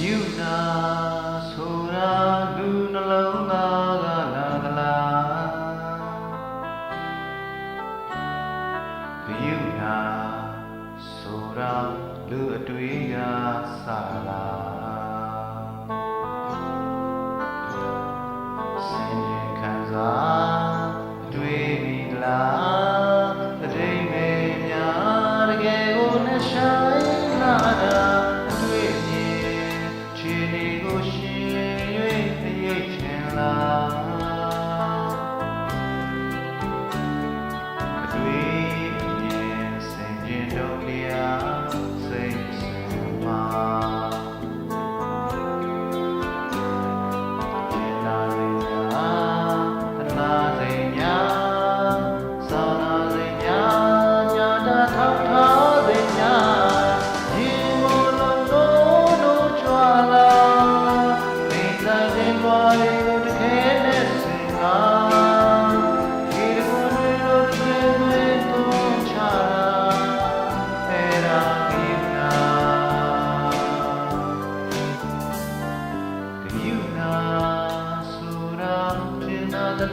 ယူနာဆိုတာလူနှလုံးသားကလာကလားယူနာဆိုတာလူအတွေ့ကစလားစင်ရင်ခံစားတွေ့ပြီလားအတိတ်ပဲများတကယ်ကိုနှဆိုင်လာတာ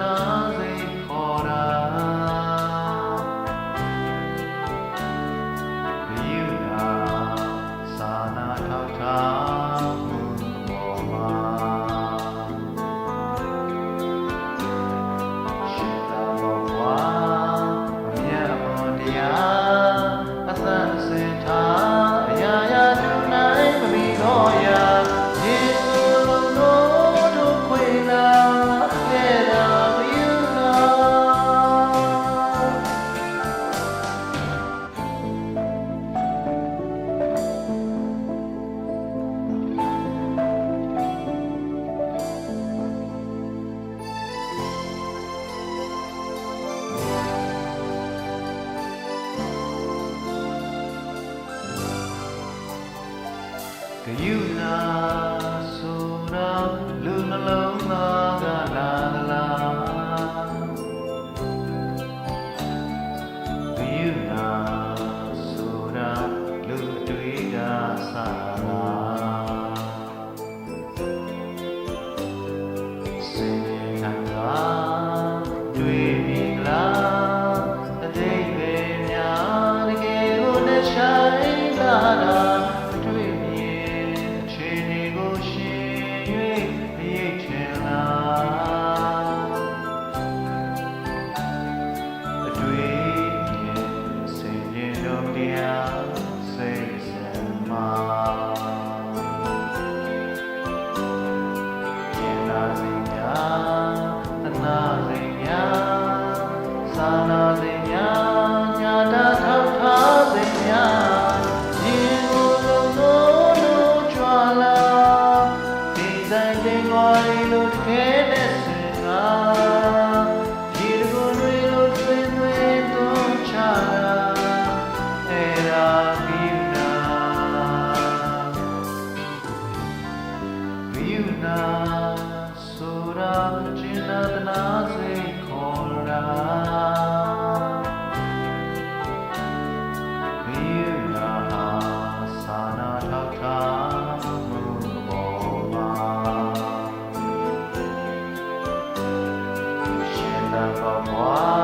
နာစိတ်ခေါ်တာယူနာစာနာထောက်ထားမှုပေါ်မှာရှိတာဘောဝါအမြတ်ပေါ်တရားအသံစင်ထားအရာရာသူနိုင်မပြီးတော့ရာယူနာဆိုတာလူနှလုံးသားကလာလားယူနာဆိုတာလူအတွေ့ကစလားစင်ရင်ခံစားတွေ့ပြီလားအတိတ်ပဲများတကယ်ကိုနှဆိုင်လာတာစာနာစိတ်များညာတာထောက်ထားစိတ်များရင်ကိုယ်လုံးလုံးကြွာလာဒီတိုင်းတင်ွားရီလို့ခဲတဲ့စင်ကဒီကိုယ်တွေလို့တွင်တွင်သွန်ချလာအဲ့ဒါပြီးနာပြီးနာဆိုတာကျင်နာတနာစိတ်ခေါ်တာWow.